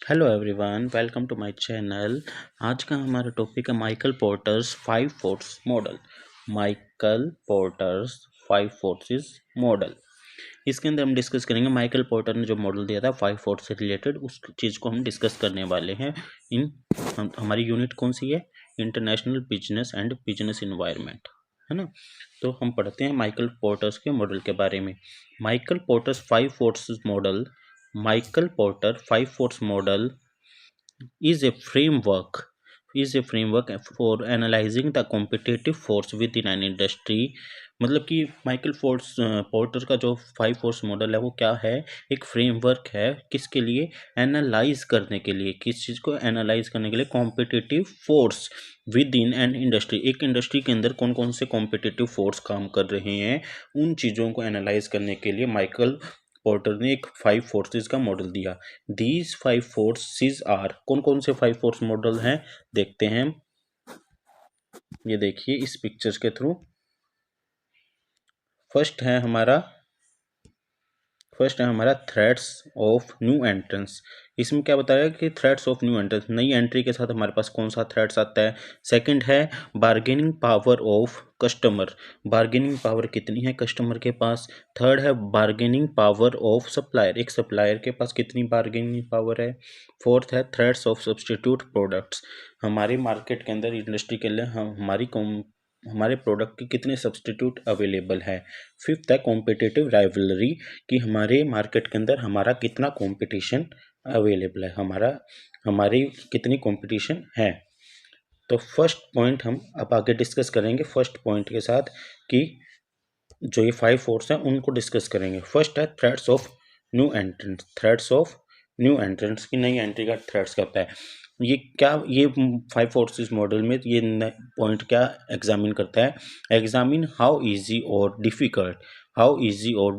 Hello everyone, welcome to my channel. आज का हमारा टॉपिक है Michael Porter's 5 force model. Michael Porter's 5 forces model. इसके अंदर हम डिस्कस करेंगे माइकल पोर्टर ने जो मॉडल दिया था 5 फोर्स से रिलेटेड, उस चीज़ को हम डिस्कस करने वाले हैं। हमारी यूनिट कौन सी है? International business and business environment, है ना। तो हम पढ़ते हैं माइकल पोर्टर्स के मॉडल के बारे में। Michael Porter's 5 forces model Michael Porter 5 Force model is a framework for analyzing the competitive force within an industry। मतलब कि माइकल फोर्स पोर्टर का जो 5 फोर्स मॉडल है वो क्या है? एक फ्रेमवर्क है। किसके लिए? एनालाइज करने के लिए। किस चीज़ को एनालाइज करने के लिए? Competitive force with in an industry. एक इंडस्ट्री के अंदर कौन कौन से कॉम्पिटिटिव फोर्स काम कर रहे हैं, उन चीज़ों को एनालाइज करने के लिए माइकल पोर्टर ने एक 5 फोर्सेस का मॉडल दिया। दीज 5 फोर्सेस आर, कौन कौन से 5 फोर्स मॉडल हैं देखते हैं। ये देखिए इस पिक्चर्स के थ्रू। फर्स्ट है हमारा थ्रेट्स ऑफ न्यू एंट्रेंस। इसमें क्या बताया कि थ्रेट्स ऑफ न्यू एंट्रेंस, नई एंट्री के साथ हमारे पास कौन सा थ्रेट्स आता है। सेकंड है bargaining power of customer. Bargaining power कितनी है कस्टमर के पास। थर्ड है बार्गेनिंग पावर ऑफ सप्लायर। एक सप्लायर के पास कितनी बार्गेनिंग पावर है। फोर्थ है थ्रेट्स ऑफ सब्सटीट्यूट प्रोडक्ट्स। हमारी मार्केट के अंदर, इंडस्ट्री के लिए हमारे प्रोडक्ट के कितने सब्सटीट्यूट अवेलेबल है। फिफ्थ है कॉम्पिटिटिव राइवलरी, कि हमारे मार्केट के अंदर हमारा कितना कंपटीशन अवेलेबल है, हमारी कितनी कंपटीशन है। तो फर्स्ट पॉइंट हम अब आगे डिस्कस करेंगे फर्स्ट पॉइंट के साथ, कि जो ये 5 फोर्स हैं उनको डिस्कस करेंगे। फर्स्ट है threats of new entrance. Threats of new entrance की नई एंट्री का थ्रेट्स करता है। ये 5 फोर्सेस मॉडल में ये पॉइंट क्या एग्जामिन करता है। एग्जामिन हाउ इजी और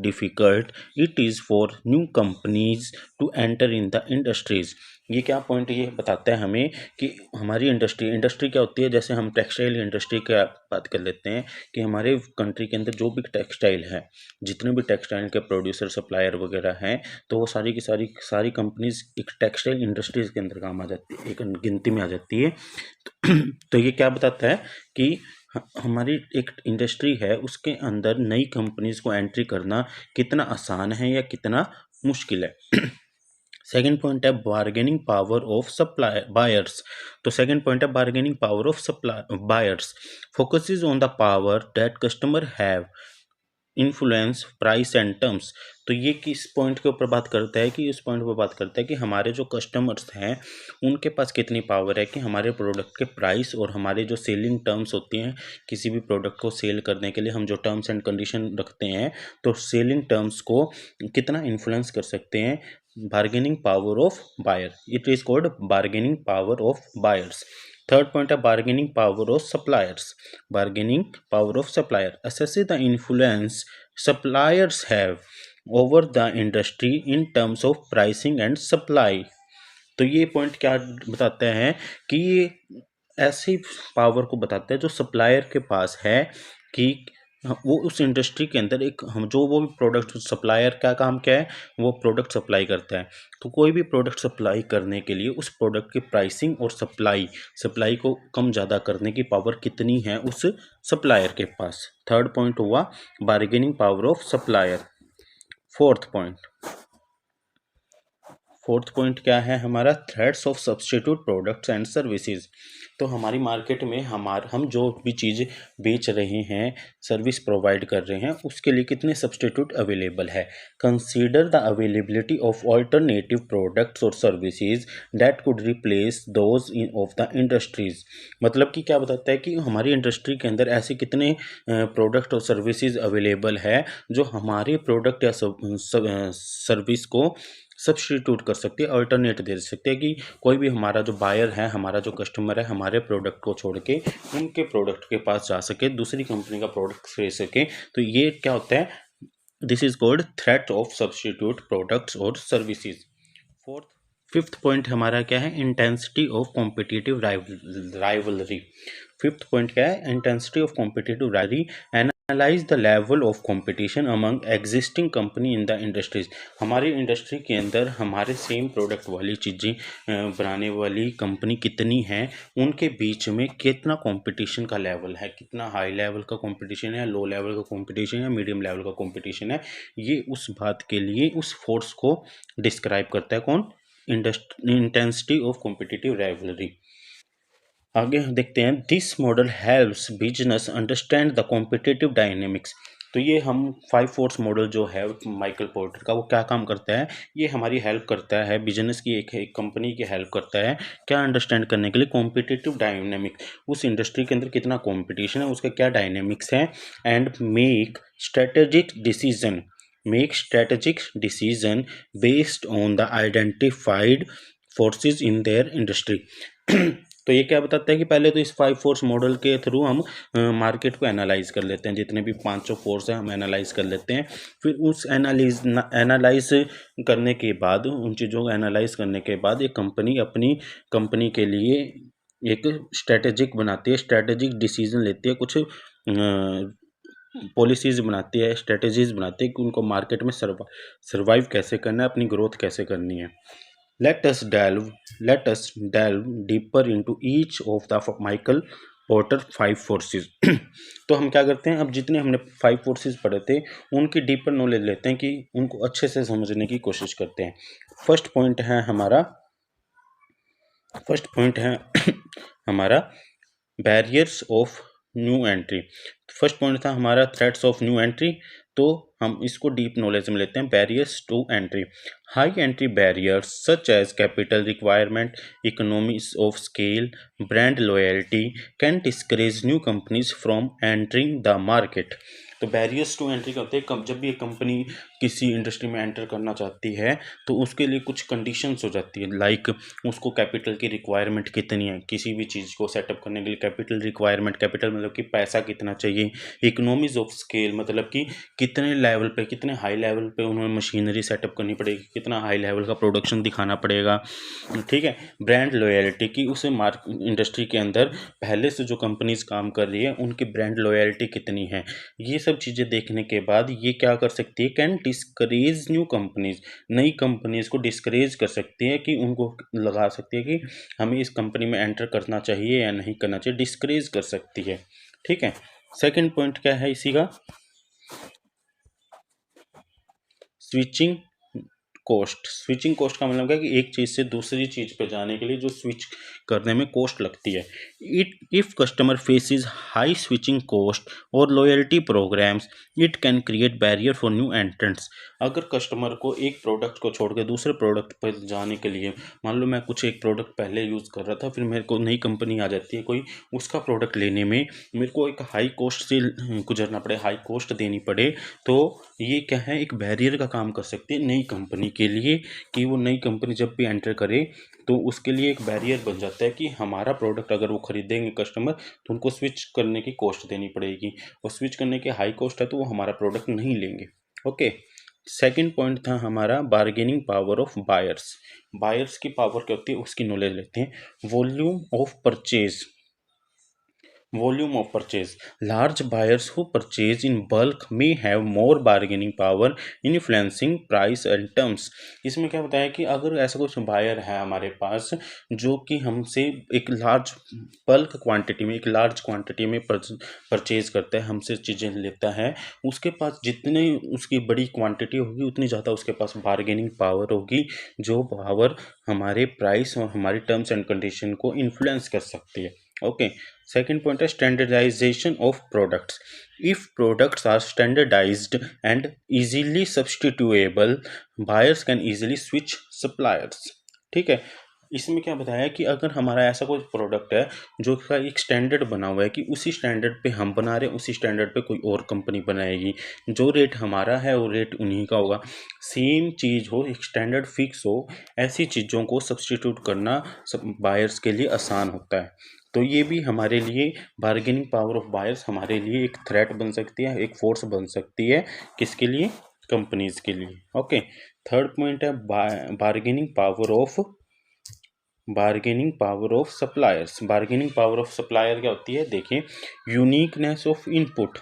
difficult it is for new companies to enter in the industries. ये क्या पॉइंट ये बताता है हमें कि हमारी इंडस्ट्री क्या होती है। जैसे हम टेक्सटाइल इंडस्ट्री की बात कर लेते हैं, कि हमारे कंट्री के अंदर जो भी टेक्सटाइल है, जितने भी टेक्सटाइल के प्रोड्यूसर सप्लायर वगैरह हैं, तो वो सारी की सारी कंपनीज एक टेक्सटाइल इंडस्ट्रीज के अंदर काम आ जाती है, एक गिनती में आ जाती है। तो ये क्या बताता है कि हमारी एक इंडस्ट्री है, उसके अंदर नई कंपनीज को एंट्री करना कितना आसान है या कितना मुश्किल है। सेकेंड पॉइंट है bargaining power of supply buyers. तो सेकेंड पॉइंट है bargaining power of supply buyers focuses on the power that customer have influence price and terms. तो ये किस पॉइंट के ऊपर बात करता है, कि इस पॉइंट पर बात करता है कि हमारे जो कस्टमर्स हैं उनके पास कितनी पावर है कि हमारे प्रोडक्ट के प्राइस और हमारे जो सेलिंग टर्म्स होती हैं, किसी भी प्रोडक्ट को सेल करने के लिए हम जो टर्म्स एंड कंडीशन रखते हैं, तो सेलिंग टर्म्स को कितना इन्फ्लुएंस कर सकते हैं। Bargaining power of buyer, it is called bargaining power of buyers. Third point है bargaining power of suppliers. Bargaining power of supplier assesses the influence suppliers have over the industry in terms of pricing and supply। तो ये point क्या बताते हैं कि ये ऐसी power को बताता है जो सप्लायर के पास है, कि वो उस इंडस्ट्री के अंदर एक हम जो वो भी प्रोडक्ट, सप्लायर का काम क्या है, वो प्रोडक्ट सप्लाई करता है। तो कोई भी प्रोडक्ट सप्लाई करने के लिए उस प्रोडक्ट की प्राइसिंग और सप्लाई को कम ज़्यादा करने की पावर कितनी है उस सप्लायर के पास। थर्ड पॉइंट हुआ bargaining power of supplier. Fourth point क्या है हमारा? Threads of substitute products and services. तो हमारी मार्केट में हम जो भी चीज़ बेच रहे हैं, सर्विस प्रोवाइड कर रहे हैं, उसके लिए कितने सब्स्टिट्यूट अवेलेबल है। Consider the availability of alternative products और services that could replace those of the industries. मतलब कि क्या बताता है कि हमारी इंडस्ट्री के अंदर ऐसे कितने प्रोडक्ट और सर्विसेज अवेलेबल है जो हमारे प्रोडक्ट या सर्विस को सब्स्टिट्यूट कर सकती है, अल्टरनेट दे सकती है। कि कोई भी हमारा जो बायर है, हमारा जो कस्टमर है, हमारे प्रोडक्ट को छोड़ के उनके प्रोडक्ट के पास जा सके, दूसरी कंपनी का प्रोडक्ट खरीद सके। तो ये क्या होता है? This is called threat of substitute products और सर्विसेज। फोर्थ फिफ्थ पॉइंट हमारा क्या है? Intensity of competitive rivalry. Fifth point क्या है? Intensity of competitive rivalry and analyse the level of competition among existing company in the industries. हमारी industry के अंदर हमारे सेम प्रोडक्ट वाली चीज़ें बनाने वाली कंपनी कितनी हैं, उनके बीच में कितना कंपटीशन का लेवल है, कितना हाई लेवल का कंपटीशन है, लो लेवल का कंपटीशन है, मीडियम लेवल का कंपटीशन है। ये उस बात के लिए उस फोर्स को डिस्क्राइब करता है कौन, इंटेंसिटी ऑफ कॉम्पिटिटिव राइवलरी। आगे हम देखते हैं, this model helps business understand the competitive dynamics. तो ये हम 5 फोर्स मॉडल जो है माइकल पोर्टर का, वो क्या काम करता है, ये हमारी हेल्प करता है बिजनेस की, एक कंपनी की हेल्प करता है क्या अंडरस्टैंड करने के लिए, कॉम्पिटिटिव डायनेमिक, उस इंडस्ट्री के अंदर कितना कॉम्पिटिशन है, उसका क्या डायनेमिक्स है, and make strategic decision based on the identified forces in their industry. तो ये क्या बताता है कि पहले तो इस 5 फोर्स मॉडल के थ्रू हम मार्केट को एनालाइज कर लेते हैं, जितने भी 500 फोर्स हैं हम एनालाइज कर लेते हैं। फिर उस एनालाइज करने के बाद, उन चीज़ों को एनालाइज करने के बाद एक कंपनी अपनी कंपनी के लिए एक स्ट्रेटेजिक बनाती है, स्ट्रेटेजिक डिसीजन लेती है, कुछ पॉलिसीज़ बनाती है, स्ट्रेटजीज बनाती है कि उनको मार्केट में सर्वाइव कैसे करना है, अपनी ग्रोथ कैसे करनी है। Let us delve deeper into each of the Michael porter 5 forces. तो हम क्या करते हैं, अब जितने हमने 5 फोर्सेस पढ़े थे उनकी डीपर नॉलेज लेते हैं, कि उनको अच्छे से समझने की कोशिश करते हैं। फर्स्ट पॉइंट है हमारा फर्स्ट पॉइंट है हमारा barriers of new entry. First point था हमारा थ्रेट्स ऑफ न्यू एंट्री। तो हम इसको डीप नॉलेज में लेते हैं, barriers to entry. High entry barriers such as capital requirement, economies of scale, brand loyalty can discourage new companies from entering the market. तो barriers to entry का होते हैं, जब भी एक कंपनी किसी इंडस्ट्री में एंटर करना चाहती है तो उसके लिए कुछ कंडीशंस हो जाती है, लाइक उसको कैपिटल की रिक्वायरमेंट कितनी है, किसी भी चीज़ को सेटअप करने के लिए कैपिटल रिक्वायरमेंट, कैपिटल मतलब कि पैसा कितना चाहिए, इकोनॉमीज ऑफ स्केल मतलब कि कितने लेवल पे, कितने हाई लेवल पे उन्हें मशीनरी सेटअप करनी पड़ेगी, कितना हाई लेवल का प्रोडक्शन दिखाना पड़ेगा, ठीक है। ब्रांड लॉयल्टी की, उसे इंडस्ट्री के अंदर पहले से जो कंपनीज काम कर रही है उनकी ब्रांड लॉयल्टी कितनी है। ये सब चीज़ें देखने के बाद ये क्या कर सकती है, कैन डिस्करेज न्यू कंपनीज, नई कंपनीज को डिस्करेज कर सकती है, कि उनको लगा सकती है कि हमें इस कंपनी में एंटर करना चाहिए या नहीं करना चाहिए, डिस्करेज कर सकती है, ठीक है। सेकंड पॉइंट क्या है इसी का, स्विचिंग कॉस्ट। स्विचिंग कॉस्ट का मतलब है कि एक चीज़ से दूसरी चीज़ पे जाने के लिए जो स्विच करने में कॉस्ट लगती है। If customer faces high switching cost और loyalty programs, it can create barrier for new entrants. अगर कस्टमर को एक प्रोडक्ट को छोड़ के दूसरे प्रोडक्ट पर जाने के लिए, मान लो मैं कुछ एक प्रोडक्ट पहले यूज़ कर रहा था, फिर मेरे को नई कंपनी आ जाती है कोई, उसका प्रोडक्ट लेने में मेरे को एक हाई कॉस्ट से गुजरना पड़े, हाई कॉस्ट देनी पड़े, तो ये क्या है, एक बैरियर का काम कर सकती है नई कंपनी के लिए, कि वो नई कंपनी जब भी एंटर करे तो उसके लिए एक बैरियर बन जाता है कि हमारा प्रोडक्ट अगर वो खरीदेंगे कस्टमर तो उनको स्विच करने की कॉस्ट देनी पड़ेगी, और स्विच करने की हाई कॉस्ट है तो वो हमारा प्रोडक्ट नहीं लेंगे। ओके। सेकंड पॉइंट था हमारा bargaining power of buyers. Buyers की पावर क्या होती है उसकी नॉलेज लेते हैं। Volume of purchase. Large buyers who purchase in bulk may have more bargaining power, influencing price and terms. इसमें क्या बताया कि अगर ऐसा कुछ बायर है हमारे पास जो कि हमसे एक लार्ज बल्क क्वांटिटी में, एक लार्ज क्वांटिटी में परचेज करता है, हमसे चीज़ें लेता है, उसके पास जितनी उसकी बड़ी क्वांटिटी होगी उतनी ज़्यादा उसके पास बार्गेनिंग पावर होगी, जो पावर हमारे प्राइस और हमारी टर्म्स एंड कंडीशन को इन्फ्लुएंस कर सकती है। Okay. Second point is standardization of products. If products are standardized and easily substitutable, buyers can easily switch suppliers. ठीक है। इसमें क्या बताया कि अगर हमारा ऐसा कोई प्रोडक्ट है जो का एक स्टैंडर्ड बना हुआ है, कि उसी स्टैंडर्ड पे हम बना रहे हैं, उसी स्टैंडर्ड पे कोई और कंपनी बनाएगी, जो रेट हमारा है वो रेट उन्हीं का होगा, सेम चीज़ हो, एक स्टैंडर्ड फिक्स हो, ऐसी चीज़ों को सब्सटीट्यूट करना सब बायर्स के लिए आसान होता है। तो ये भी हमारे लिए बार्गेनिंग पावर ऑफ बायर्स हमारे लिए एक थ्रेट बन सकती है, एक फोर्स बन सकती है, किसके लिए, कंपनीज के लिए। ओके। थर्ड पॉइंट है bargaining power of suppliers. Bargaining power of supplier क्या होती है, देखिए, यूनिकनेस ऑफ इनपुट।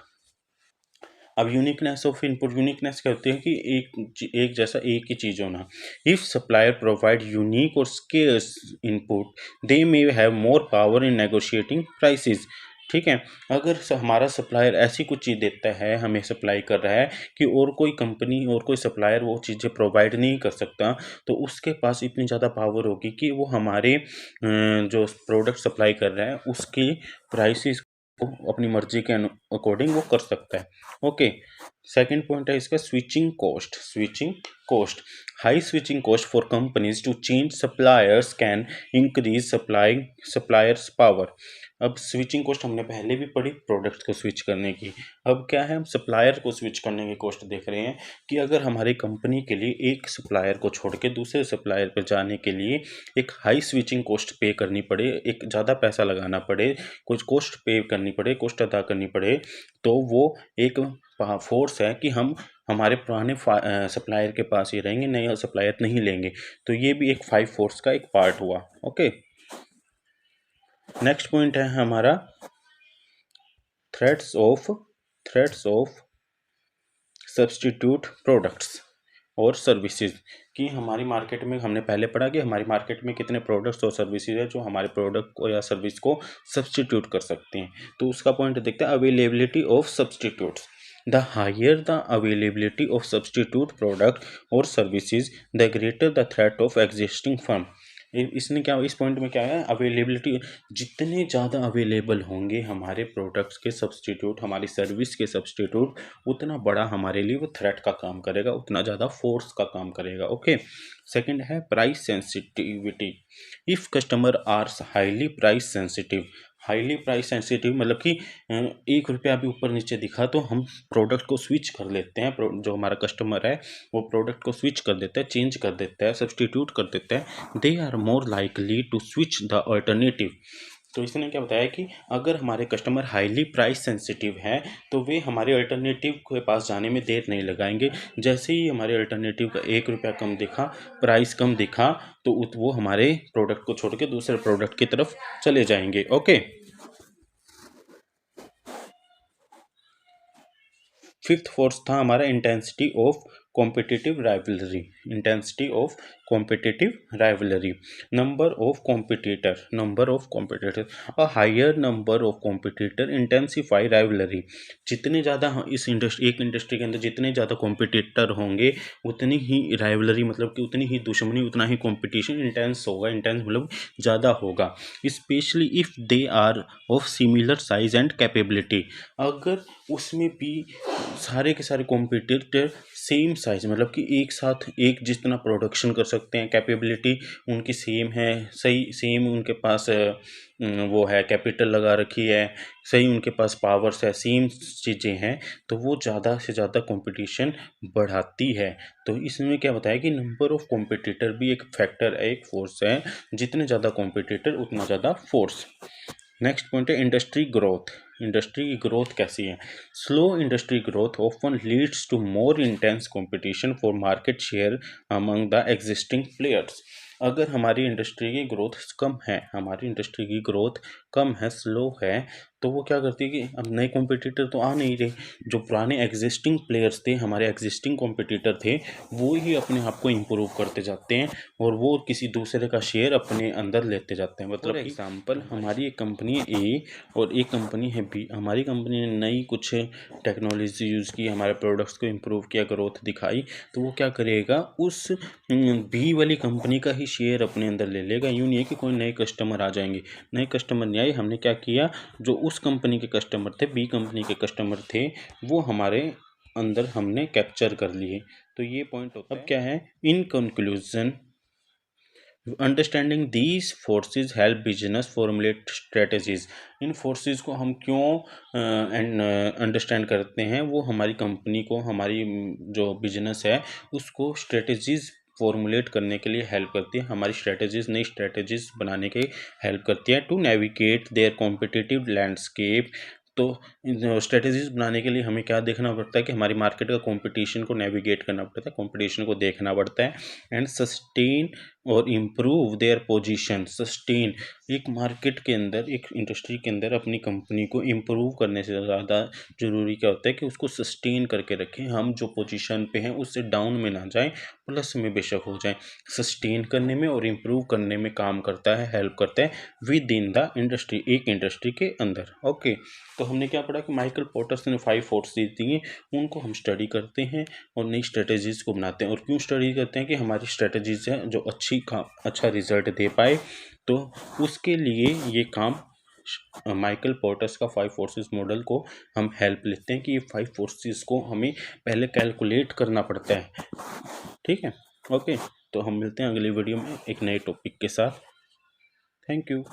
अब यूनिकनेस ऑफ इनपुट, यूनिकनेस क्या होती है कि एक जैसा एक ही चीज़ होना। इफ सप्लायर प्रोवाइड यूनिक और scarce input, they may have more power in negotiating prices. ठीक है, अगर हमारा सप्लायर ऐसी कुछ चीज़ देता है, हमें सप्लाई कर रहा है कि और कोई कंपनी और कोई सप्लायर वो चीज़ें प्रोवाइड नहीं कर सकता, तो उसके पास इतनी ज़्यादा पावर होगी कि वो हमारे जो प्रोडक्ट सप्लाई कर रहा है उसकी प्राइसेस को अपनी मर्जी के अकॉर्डिंग वो कर सकता है। ओके, सेकंड पॉइंट है इसका switching cost. Switching cost, high switching cost for companies to change suppliers can increase suppliers power. अब स्विचिंग कॉस्ट हमने पहले भी पढ़ी प्रोडक्ट को स्विच करने की। अब क्या है, हम सप्लायर को स्विच करने की कॉस्ट देख रहे हैं कि अगर हमारी कंपनी के लिए एक सप्लायर को छोड़ के दूसरे सप्लायर पर जाने के लिए एक हाई स्विचिंग कॉस्ट पे करनी पड़े, एक ज़्यादा पैसा लगाना पड़े, कुछ कॉस्ट पे करनी पड़े, कॉस्ट अदा करनी पड़े, तो वो एक फोर्स है कि हम हमारे पुराने सप्लायर के पास ही रहेंगे, नए सप्लायर नहीं लेंगे। तो ये भी एक 5 फोर्स का एक पार्ट हुआ। ओके, नेक्स्ट पॉइंट है हमारा थ्रेट्स ऑफ सब्स्टिट्यूट प्रोडक्ट्स और सर्विसेज। कि हमारी मार्केट में हमने पहले पढ़ा कि हमारी मार्केट में कितने प्रोडक्ट्स और सर्विसेज है जो हमारे प्रोडक्ट को या सर्विस को सब्स्टिट्यूट कर सकते हैं। तो उसका पॉइंट देखते हैं, availability of substitutes. The higher the availability of substitute product और services, the greater the threat of existing firm. इसने क्या, इस पॉइंट में क्या है, अवेलेबिलिटी, जितने ज़्यादा अवेलेबल होंगे हमारे प्रोडक्ट्स के सब्स्टिट्यूट, हमारी सर्विस के सब्स्टिट्यूट, उतना बड़ा हमारे लिए वो थ्रेट का काम करेगा, उतना ज़्यादा फोर्स का काम करेगा। ओके, सेकंड है price sensitivity. If customer are highly price sensitive, highly price sensitive मतलब कि 1 रुपया भी ऊपर नीचे दिखा तो हम प्रोडक्ट को स्विच कर लेते हैं। जो हमारा कस्टमर है वो प्रोडक्ट को स्विच कर देता है, चेंज कर देता है, सब्स्टिट्यूट कर देता है। They are more likely to switch the alternative. तो इसने क्या बताया कि अगर हमारे कस्टमर हाईली प्राइस सेंसिटिव हैं तो वे हमारे अल्टरनेटिव के पास जाने में देर नहीं लगाएंगे। जैसे ही हमारे अल्टरनेटिव का 1 रुपया कम दिखा, प्राइस कम दिखा, तो वो हमारे प्रोडक्ट को छोड़ के दूसरे प्रोडक्ट की तरफ चले जाएंगे। ओके, फिफ्थ फोर्स था हमारा intensity of competitive rivalry. Intensity of competitive rivalry, number of competitor a higher number of competitor intensify rivalry. जितने ज़्यादा इस इंडस्ट्री, एक इंडस्ट्री के अंदर जितने ज़्यादा कॉम्पिटिटर होंगे उतनी ही राइवलरी मतलब कि उतनी ही दुश्मनी, उतना ही कॉम्पिटिशन इंटेंस होगा। इंटेंस मतलब ज़्यादा होगा, specially if they are of similar size and capability. अगर उसमें भी सारे के सारे कॉम्पिटिटर सेम साइज मतलब कि एक साथ एक जितना प्रोडक्शन कर सकते हैं, कैपेबिलिटी उनकी सेम है, सही सेम उनके पास वो है, कैपिटल लगा रखी है, सही उनके पास पावर्स है, सेम चीज़ें हैं, तो वो ज़्यादा से ज़्यादा कंपटीशन बढ़ाती है। तो इसमें क्या बताया कि नंबर ऑफ कॉम्पिटिटर भी एक फैक्टर है, एक फोर्स है। जितने ज़्यादा कॉम्पिटिटर उतना ज़्यादा फोर्स। नेक्स्ट पॉइंट है इंडस्ट्री ग्रोथ। इंडस्ट्री की ग्रोथ कैसी है? Slow industry growth often leads to more intense competition for market share among the existing players. अगर हमारी इंडस्ट्री की ग्रोथ कम है, हमारी इंडस्ट्री की ग्रोथ कम है, स्लो है, तो वो क्या करती है कि अब नए कॉम्पिटिटर तो आ नहीं रहे। जो पुराने एग्जिस्टिंग प्लेयर्स थे, हमारे एग्जिस्टिंग कॉम्पिटिटर थे, वो ही अपने आप को इम्प्रूव करते जाते हैं और वो किसी दूसरे का शेयर अपने अंदर लेते जाते हैं। मतलब एग्जाम्पल, हमारी एक कंपनी है ए और एक कंपनी है बी। हमारी कंपनी ने नई कुछ टेक्नोलॉजी यूज़ की, हमारे प्रोडक्ट्स को इम्प्रूव किया, ग्रोथ दिखाई, तो वो क्या करेगा, उस बी वाली कंपनी का ही शेयर अपने अंदर ले लेगा। यूँ नहीं है कि कोई नए कस्टमर आ जाएंगे, नए कस्टमर नहीं आए। हमने क्या किया, जो उस कंपनी के कस्टमर थे, बी कंपनी के कस्टमर थे, वो हमारे अंदर हमने कैप्चर कर लिए। तो ये पॉइंट होता है। अब क्या है, in conclusion, understanding these forces help business formulate strategies. In forces को हम क्यों अंडरस्टैंड करते हैं, वो हमारी कंपनी को, हमारी जो बिजनेस है उसको स्ट्रेटजीज फॉर्मुलेट करने के लिए हेल्प करती है। हमारी स्ट्रेटजीज, नई स्ट्रेटजीज बनाने के हेल्प करती है। To navigate their competitive landscape. तो स्ट्रेटजीज बनाने के लिए हमें क्या देखना पड़ता है कि हमारी मार्केट का कंपटीशन को नेविगेट करना पड़ता है, कंपटीशन को देखना पड़ता है। एंड सस्टेन और इम्प्रूव देयर पोजीशन सस्टेन। एक मार्केट के अंदर, एक इंडस्ट्री के अंदर अपनी कंपनी को इम्प्रूव करने से ज़्यादा ज़रूरी क्या होता है कि उसको सस्टेन करके रखें। हम जो पोजीशन पे हैं उससे डाउन में ना जाएं, प्लस में बेशक हो जाएं। सस्टेन करने में और इम्प्रूव करने में काम करता है, हेल्प करता है विद इन द इंडस्ट्री, एक इंडस्ट्री के अंदर। ओके, तो हमने क्या पढ़ा कि माइकल पोर्टर्स ने 5 फोर्स दी थी, उनको हम स्टडी करते हैं और नई स्ट्रेटजीज़ को बनाते हैं। और क्यों स्टडी करते हैं कि हमारी स्ट्रेटजीज़ है जो अच्छा रिजल्ट दे पाए, तो उसके लिए ये काम माइकल पोर्टर्स का 5 फोर्सेस मॉडल को हम हेल्प लेते हैं कि ये 5 फोर्सेस को हमें पहले कैलकुलेट करना पड़ता है। ठीक है, ओके, तो हम मिलते हैं अगले वीडियो में एक नए टॉपिक के साथ। Thank you.